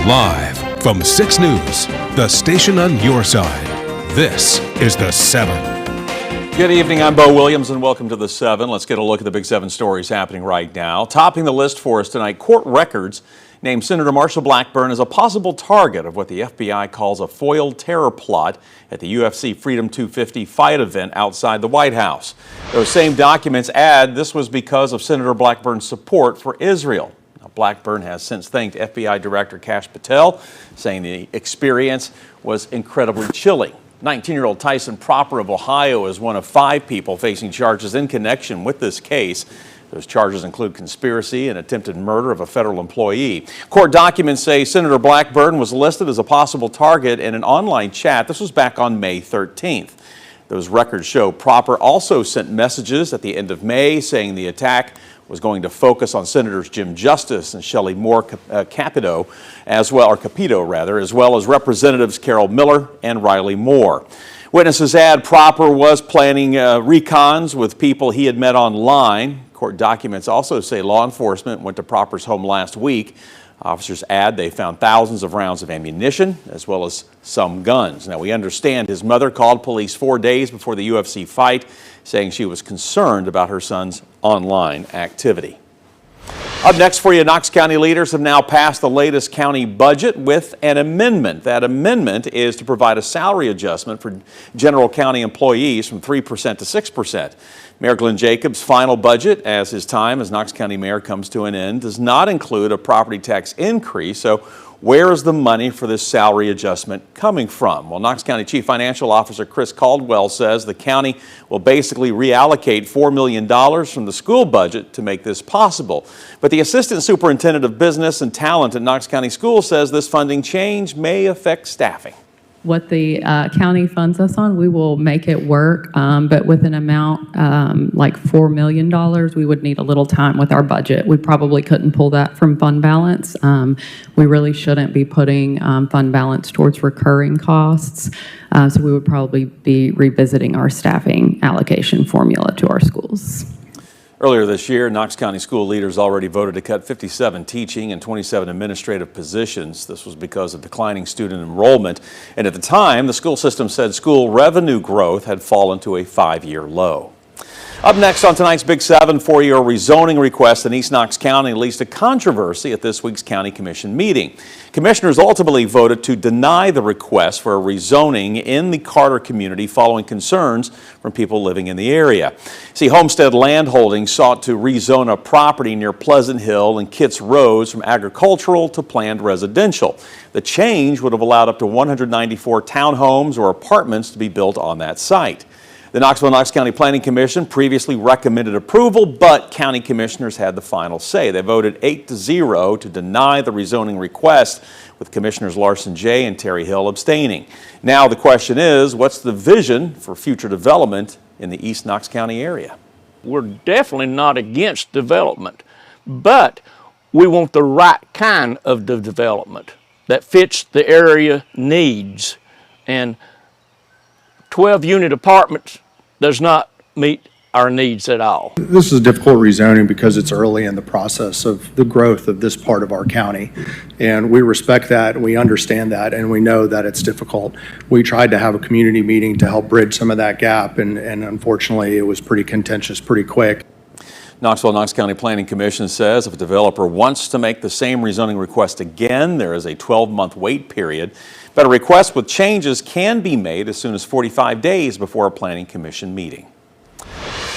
Live from 6 News, the station on your side. This is The 7. Good evening, I'm Bo Williams and welcome to The 7. Let's get a look at the big 7 stories happening right now. Topping the list for us tonight, court records named Senator Marsha Blackburn as a possible target of what the FBI calls a foiled terror plot at the UFC Freedom 250 fight event outside the White House. Those same documents add this was because of Senator Blackburn's support for Israel. Blackburn has since thanked FBI Director Kash Patel, saying the experience was incredibly chilling. 19-year-old Tyson Proper of Ohio is one of 5 people facing charges in connection with this case. Those charges include conspiracy and attempted murder of a federal employee. Court documents say Senator Blackburn was listed as a possible target in an online chat. This was back on May 13th. Those records show Proper also sent messages at the end of May saying the attack was going to focus on Senators Jim Justice and Shelley Moore Capito, as well as Representatives Carol Miller and Riley Moore. Witnesses add Proper was planning recons with people he had met online. Court documents also say law enforcement went to Proper's home last week. Officers add they found thousands of rounds of ammunition as well as some guns. Now, we understand his mother called police 4 days before the UFC fight, saying she was concerned about her son's online activity. Up next for you, Knox County leaders have now passed the latest county budget with an amendment. That amendment is to provide a salary adjustment for general county employees from 3% to 6%. Mayor Glenn Jacobs' final budget, as his time as Knox County mayor comes to an end, does not include a property tax increase. So where is the money for this salary adjustment coming from? Well, Knox County Chief Financial Officer Chris Caldwell says the county will basically reallocate $4 million from the school budget to make this possible. But the Assistant Superintendent of Business and Talent at Knox County Schools says this funding change may affect staffing. What the county funds us on, we will make it work, but with an amount like $4 million, we would need a little time with our budget. We probably couldn't pull that from fund balance. We really shouldn't be putting fund balance towards recurring costs, so we would probably be revisiting our staffing allocation formula to our schools. Earlier this year, Knox County school leaders already voted to cut 57 teaching and 27 administrative positions. This was because of declining student enrollment. And at the time, the school system said school revenue growth had fallen to a 5-year low. Up next on tonight's Big 7, for your rezoning request in East Knox County leads to controversy at this week's County Commission meeting. Commissioners ultimately voted to deny the request for a rezoning in the Carter community following concerns from people living in the area. See, Homestead Land Holdings sought to rezone a property near Pleasant Hill and Kitts Roads from agricultural to planned residential. The change would have allowed up to 194 townhomes or apartments to be built on that site. The Knox County Planning Commission previously recommended approval, but county commissioners had the final say. They voted 8-0 to deny the rezoning request, with Commissioners Larson J. and Terry Hill abstaining. Now the question is, what's the vision for future development in the East Knox County area? We're definitely not against development, but we want the right kind of development that fits the area needs. And 12-unit apartments does not meet our needs at all. This is difficult rezoning because it's early in the process of the growth of this part of our county. And we respect that, we understand that, and we know that it's difficult. We tried to have a community meeting to help bridge some of that gap, and unfortunately it was pretty contentious pretty quick. Knox County Planning Commission says if a developer wants to make the same rezoning request again, there is a 12-month wait period. But a request with changes can be made as soon as 45 days before a Planning Commission meeting.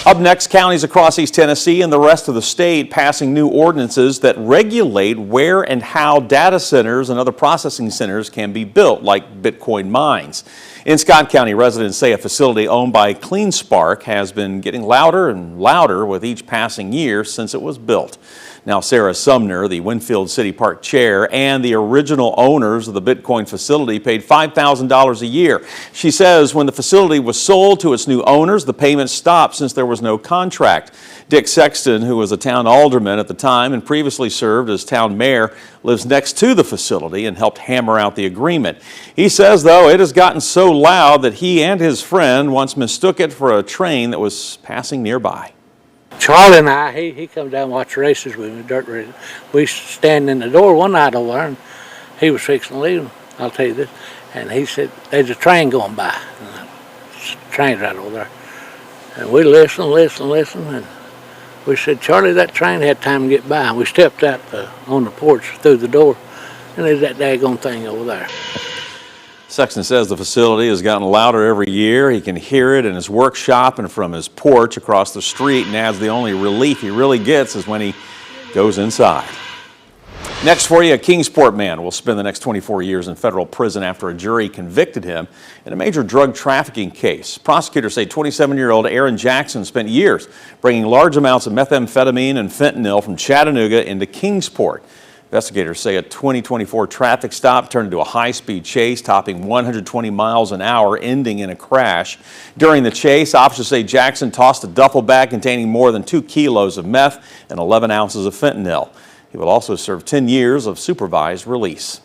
Up next, counties across East Tennessee and the rest of the state passing new ordinances that regulate where and how data centers and other processing centers can be built, like Bitcoin mines. In Scott County, residents say a facility owned by CleanSpark has been getting louder and louder with each passing year since it was built. Now, Sarah Sumner, the Winfield City Park chair and the original owners of the Bitcoin facility, paid $5,000 a year. She says when the facility was sold to its new owners, the payment stopped since there was no contract. Dick Sexton, who was a town alderman at the time and previously served as town mayor, lives next to the facility and helped hammer out the agreement. He says, though, it has gotten so loud that he and his friend once mistook it for a train that was passing nearby. Charlie and I, he come down and watch races with me, dirt races. We stand in the door one night over there, and he was fixing to leave, I'll tell you this, and he said, there's a train going by. And the train's right over there. And we listened, and we said, Charlie, that train had time to get by. And we stepped out on the porch through the door, and there's that daggone thing over there. Sexton says the facility has gotten louder every year. He can hear it in his workshop and from his porch across the street, and adds the only relief he really gets is when he goes inside. Next for you, a Kingsport man will spend the next 24 years in federal prison after a jury convicted him in a major drug trafficking case. Prosecutors say 27-year-old Aaron Jackson spent years bringing large amounts of methamphetamine and fentanyl from Chattanooga into Kingsport. Investigators say a 2024 traffic stop turned into a high-speed chase, topping 120 miles an hour, ending in a crash. During the chase, officers say Jackson tossed a duffel bag containing more than 2 kilos of meth and 11 ounces of fentanyl. He will also serve 10 years of supervised release.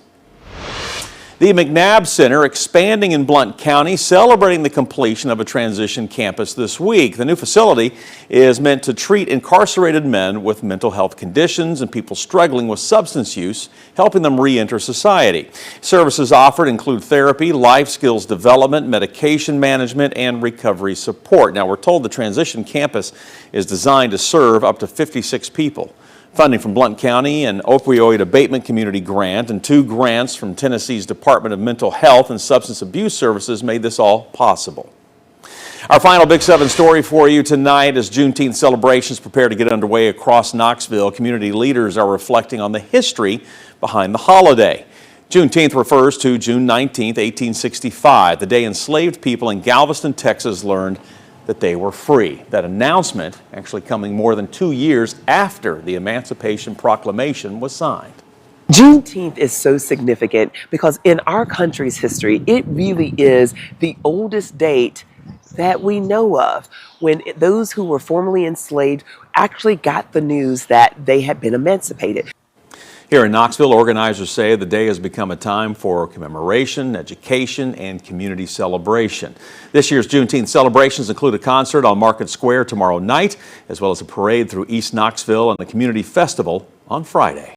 The McNabb Center expanding in Blount County, celebrating the completion of a transition campus this week. The new facility is meant to treat incarcerated men with mental health conditions and people struggling with substance use, helping them re-enter society. Services offered include therapy, life skills development, medication management, and recovery support. Now, we're told the transition campus is designed to serve up to 56 people. Funding from Blount County, an opioid abatement community grant, and 2 grants from Tennessee's Department of Mental Health and Substance Abuse Services made this all possible. Our final Big 7 story for you tonight as Juneteenth celebrations prepare to get underway across Knoxville. Community leaders are reflecting on the history behind the holiday. Juneteenth refers to June 19, 1865, the day enslaved people in Galveston, Texas learned that they were free. That announcement actually coming more than 2 years after the Emancipation Proclamation was signed. Juneteenth is so significant because in our country's history, it really is the oldest date that we know of when those who were formerly enslaved actually got the news that they had been emancipated. Here in Knoxville, organizers say the day has become a time for commemoration, education, and community celebration. This year's Juneteenth celebrations include a concert on Market Square tomorrow night, as well as a parade through East Knoxville and the Community Festival on Friday.